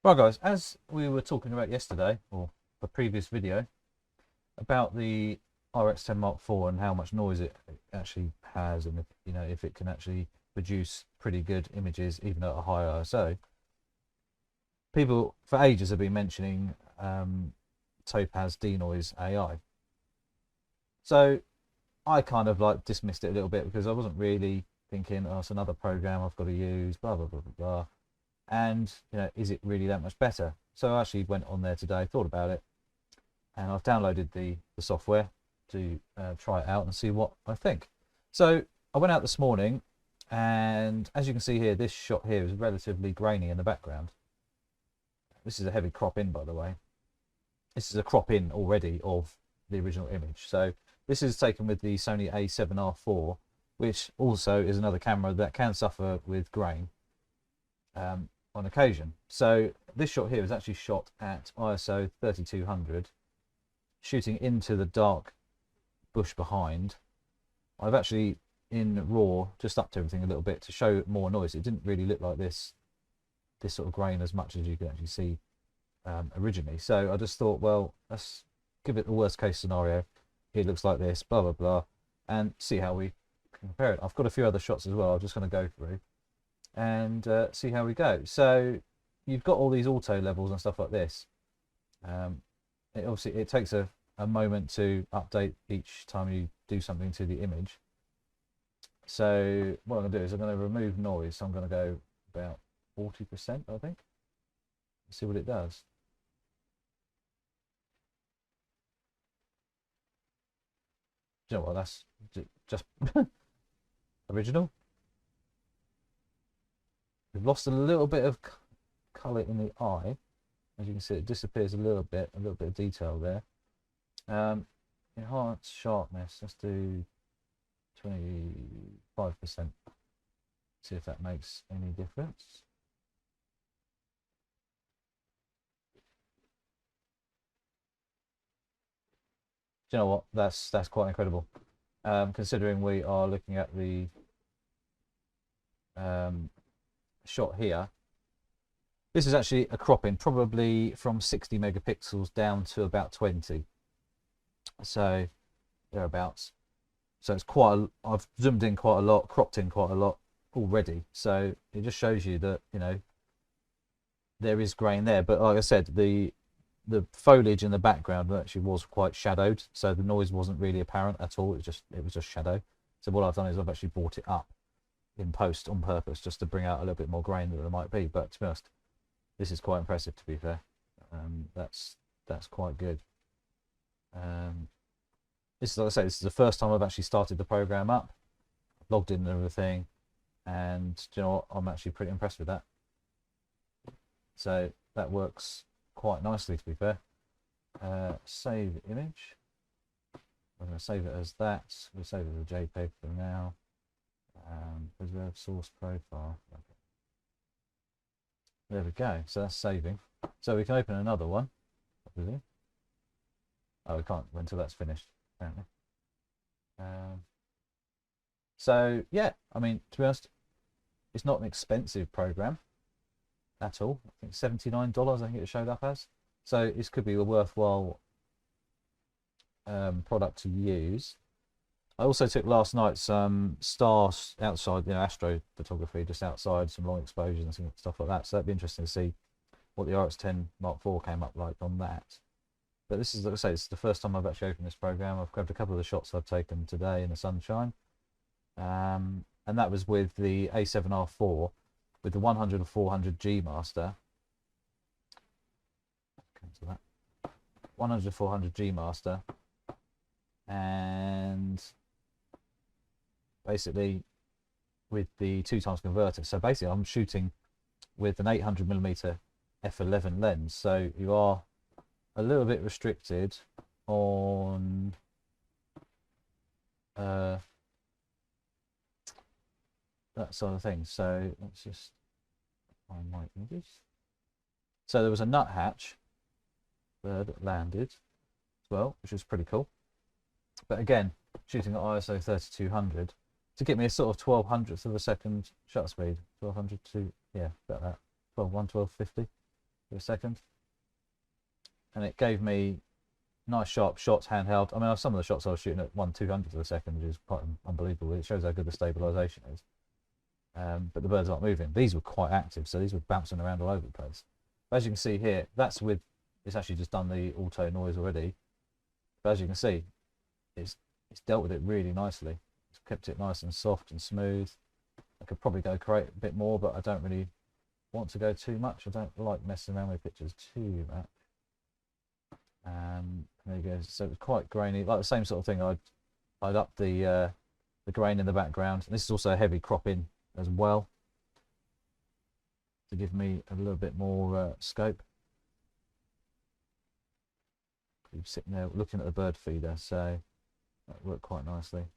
Right guys, as we were talking about yesterday, or the previous video, about the RX10 Mark IV and how much noise it actually has, and if it can actually produce pretty good images even at a higher ISO. People for ages have been mentioning Topaz DeNoise AI. So I kind of like dismissed it a little bit because I wasn't really thinking, oh, it's another program I've got to use, blah blah blah blah blah. And is it really that much better? So I actually went on there today, thought about it, and I've downloaded the software to try it out and see what I think. So I went out this morning, and as you can see here, this shot here is relatively grainy in the background. This is a heavy crop in, by the way. This is a crop in already of the original image. So this is taken with the Sony A7R IV, which also is another camera that can suffer with grain on occasion. So this shot here is actually shot at ISO 3200, shooting into the dark bush behind. I've actually, in RAW, just upped everything a little bit to show more noise. It didn't really look like this sort of grain as much as you can actually see originally. So I just thought, well, let's give it the worst case scenario. It looks like this, blah blah blah, and see how we compare it. I've got a few other shots as well. I'm just going to go through and see how we go. So you've got all these auto levels and stuff like this. It takes a moment to update each time you do something to the image. So what I'm going to do is I'm going to remove noise. So I'm going to go about 40%, I think. See what it does. Do you know what? That's just original. We've lost a little bit of colour in the eye. As you can see, it disappears a little bit of detail there. Enhance sharpness, let's do 25%. See if that makes any difference. Do you know what? That's quite incredible. Considering we are looking at the shot here. This is actually a cropping, probably from 60 megapixels down to about 20. So thereabouts. So it's I've zoomed in quite a lot, cropped in quite a lot already. So it just shows you that, there is grain there. But like I said, the foliage in the background actually was quite shadowed. So the noise wasn't really apparent at all. It was just shadow. So what I've done is I've actually brought it up in post on purpose just to bring out a little bit more grain that there might be. But to be honest, this is quite impressive, to be fair. That's quite good. This is, like I say, this is the first time I've actually started the program up, logged in and everything, and do you know what? I'm actually pretty impressed with that. So that works quite nicely, to be fair. Save image. I'm going to save it as that. We'll save it as a JPEG for now. Preserve source profile. Okay. There we go. So that's saving. So we can open another one. Oh, we can't until that's finished, apparently. So yeah, I mean, to be honest, it's not an expensive program at all. I think $79. I think it showed up as. So this could be a worthwhile product to use. I also took last night some stars outside, astro photography, just outside, some long exposures and stuff like that. So that'd be interesting to see what the RX10 Mark IV came up like on that. But this is, like I say, this is the first time I've actually opened this program. I've grabbed a couple of the shots I've taken today in the sunshine. And that was with the A7R IV with the 100 and 400 G master. Come to that. 100 400 G master. And basically with the 2x converter. So basically I'm shooting with an 800mm f11 lens. So you are a little bit restricted on that sort of thing. So let's just find my images. So there was a nuthatch bird that landed as well, which was pretty cool. But again, shooting at ISO 3200 to get me a sort of 1200th of a second shutter speed. 1200 to, yeah, about that. 1250. for a second, and it gave me nice sharp shots handheld. I mean, some of the shots I was shooting at 1/200th of a second, which is quite unbelievable. It shows how good the stabilization is. But the birds aren't moving. These were quite active, so these were bouncing around all over the place. But as you can see here, that's with, it's actually just done the auto noise already. But as you can see, it's dealt with it really nicely. It's kept it nice and soft and smooth. I could probably go create a bit more, but I don't really want to go too much. I don't like messing around with pictures too much. There you go. So it's quite grainy, like the same sort of thing. I'd up the grain in the background. And this is also a heavy cropping as well, to give me a little bit more scope. Keep sitting there looking at the bird feeder, so that worked quite nicely.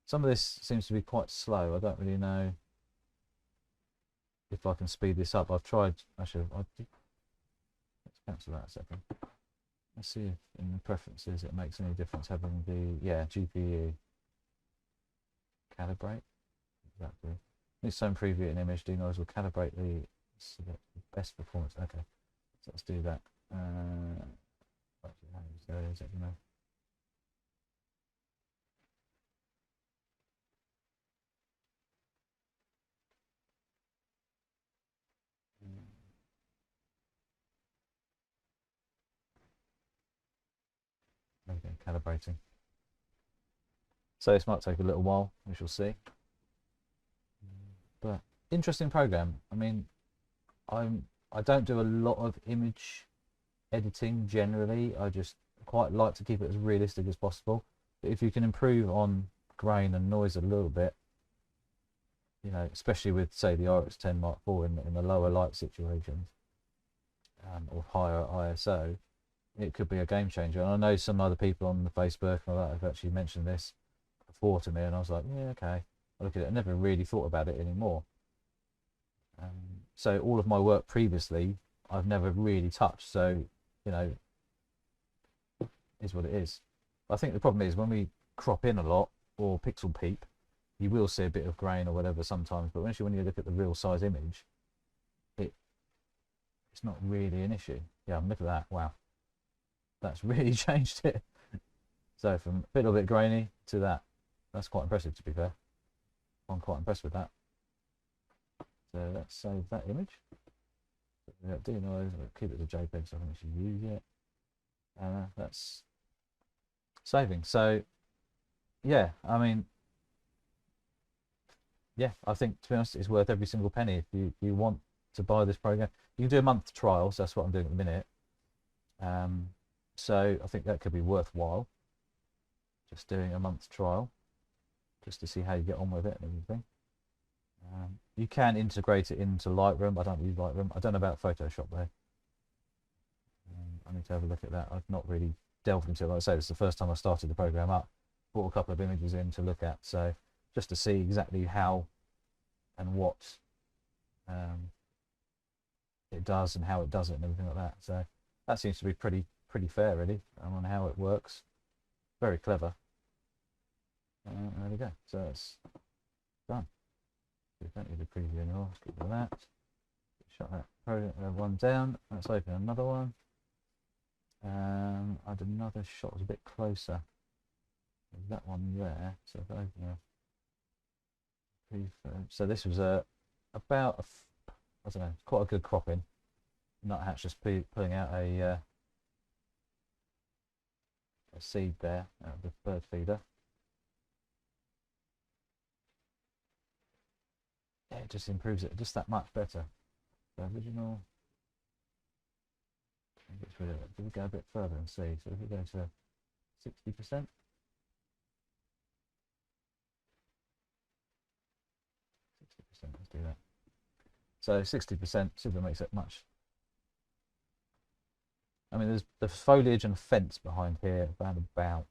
Some of this seems to be quite slow. I don't really know if I can speed this up. I've tried, actually, let's cancel that a second. Let's see if in the preferences it makes any difference having the, yeah, GPU calibrate. Exactly. Next time preview an image, DeNoise will calibrate the best performance. Okay, so let's do that. Okay, calibrating. So this might take a little while, we shall see. But interesting program. I mean, I don't do a lot of image editing generally. I just quite like to keep it as realistic as possible. But if you can improve on grain and noise a little bit, you know, especially with say the RX10 Mark IV in the lower light situations, or higher ISO, it could be a game changer. And I know some other people on the Facebook and all that have actually mentioned this before to me, and I was like, yeah, okay. I look at it, I never really thought about it anymore. So all of my work previously, I've never really touched. So, you know, is what it is. I think the problem is when we crop in a lot or pixel peep, you will see a bit of grain or whatever sometimes. But when you look at the real size image, it's not really an issue. Yeah, look at that. Wow, that's really changed it. So from a little bit grainy to that, that's quite impressive, to be fair. I'm quite impressed with that. So let's save that image. DeNoise, keep it to JPEG so I don't actually use it. That's saving. So yeah, I mean, yeah, I think to be honest, it's worth every single penny. If you want to buy this program, you can do a month trial. So that's what I'm doing at the minute. So I think that could be worthwhile. Just doing a month trial, just to see how you get on with it and everything. You can integrate it into Lightroom. I don't use Lightroom. I don't know about Photoshop though. I need to have a look at that. I've not really delved into it. Like I say, this is the first time I started the program up. Brought a couple of images in to look at, so just to see exactly how and what it does and how it does it and everything like that. So that seems to be pretty fair, really, on how it works. Very clever. There we go. So it's done. We don't need a preview anymore. Let's get rid of that. Shut that one down. Let's open another one. I did another shot that was a bit closer. There's that one there. So if I open so this was about I don't know, quite a good cropping. Nuthatch just pulling out a seed there out of the bird feeder. Yeah, it just improves it just that much better. The original. Gets rid of it. Do we go a bit further and see? So if we go to 60%. 60%, let's do that. So 60%, see if it makes it much. I mean, there's the foliage and fence behind here, around about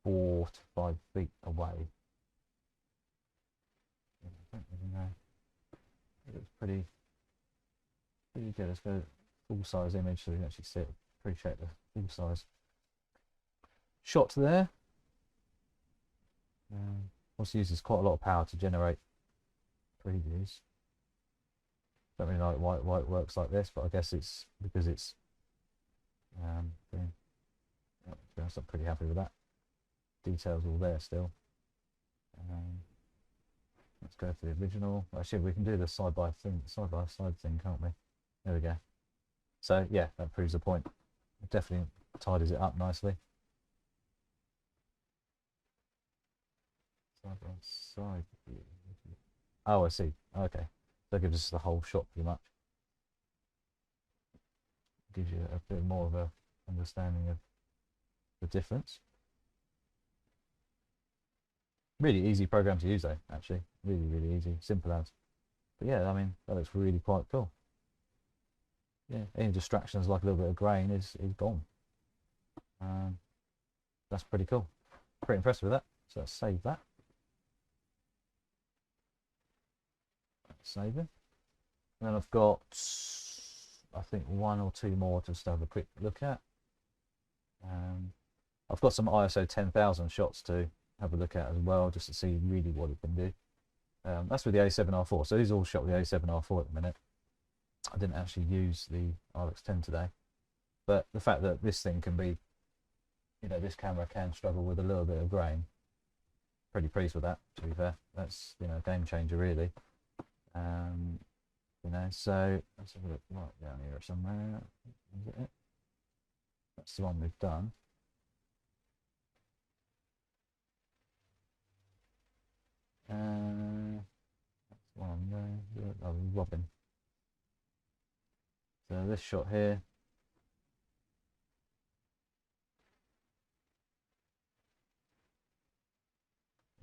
4 to 5 feet away. I don't really know. It looks pretty good. Let's go full size image so we can actually see it. Appreciate the full size shot there. Also uses quite a lot of power to generate previews. Don't really like why it works like this, but I guess it's because it's I'm pretty happy with that. Details all there still. Let's go for the original. Actually, we can do the side by side thing, can't we? There we go. So yeah, that proves the point. It definitely tidies it up nicely. Side by side view. Oh, I see. Okay, that gives us the whole shot pretty much. Gives you a bit more of a understanding of the difference. Really easy program to use though, actually. Really easy, simple as. But yeah, I mean, that looks really quite cool. Yeah, any distractions like a little bit of grain is gone. That's pretty cool. Pretty impressed with that. So let's save that. Saving. And then I've got, I think, 1 or 2 more just to have a quick look at. I've got some ISO 10,000 shots to have a look at as well, just to see really what it can do. That's with the A7R4. So these are all shot with the A7R4 at the minute. I didn't actually use the RX10 today, but the fact that this thing can be, you know, this camera can struggle with a little bit of grain, pretty pleased with that, to be fair. That's, you know, a game changer really. You know, so let's have a look right down here somewhere. Is it? That's the one we've done. That's one there. Oh, Robin. So this shot here.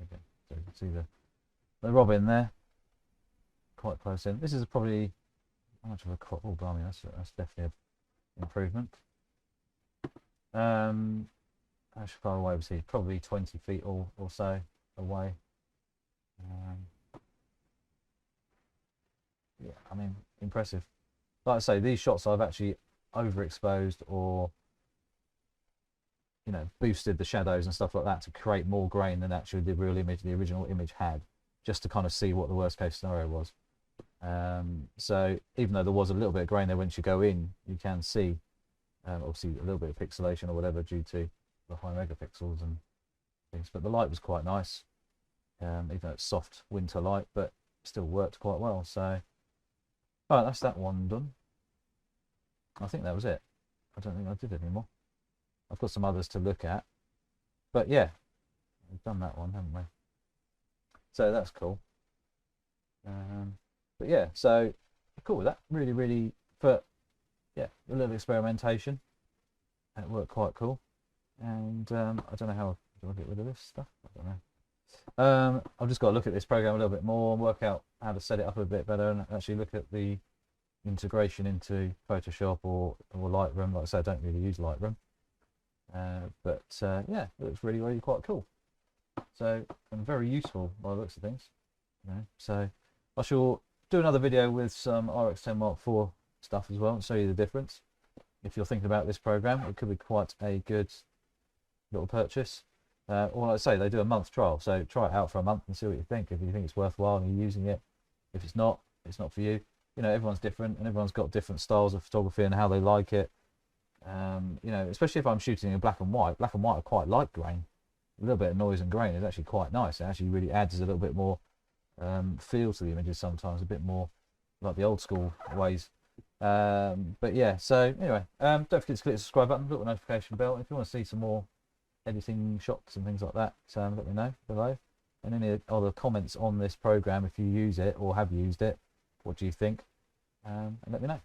Okay, so you can see the Robin there. Quite close in. This is probably how much of a crop? Oh, blimey, that's definitely an improvement. How far away was he? Probably 20 feet or so away. Yeah, I mean, impressive. Like I say, these shots I've actually overexposed or, you know, boosted the shadows and stuff like that to create more grain than actually the real image, the original image had, just to kind of see what the worst case scenario was. So even though there was a little bit of grain there, once you go in, you can see obviously a little bit of pixelation or whatever due to the high megapixels and things. But the light was quite nice, even though it's soft winter light, but still worked quite well. So, all right, that's that one done. I think that was it. I don't think I did any more. I've got some others to look at, but yeah, we've done that one, haven't we? So that's cool. But yeah, so cool with that. Really, but yeah, a little experimentation. It worked quite cool. And I don't know how do I get rid of this stuff. I don't know. I've just got to look at this program a little bit more and work out how to set it up a bit better and actually look at the integration into Photoshop or Lightroom. Like I said, I don't really use Lightroom. But yeah, it looks really quite cool. So, and very useful by the looks of things. You know, so I shall do another video with some RX10 Mark IV stuff as well and show you the difference. If you're thinking about this program, it could be quite a good little purchase. Or like I say, they do a month trial, so try it out for a month and see what you think. If you think it's worthwhile and you're using it, if it's not for you. You know, everyone's different and everyone's got different styles of photography and how they like it. You know, especially if I'm shooting in black and white I quite like grain. A little bit of noise and grain is actually quite nice. It actually really adds a little bit more feel to the images sometimes, a bit more like the old school ways. But yeah, so anyway, don't forget to click the subscribe button, little notification bell. If you want to see some more editing shots and things like that, let me know below. And any other comments on this program, if you use it or have used it, what do you think? And let me know.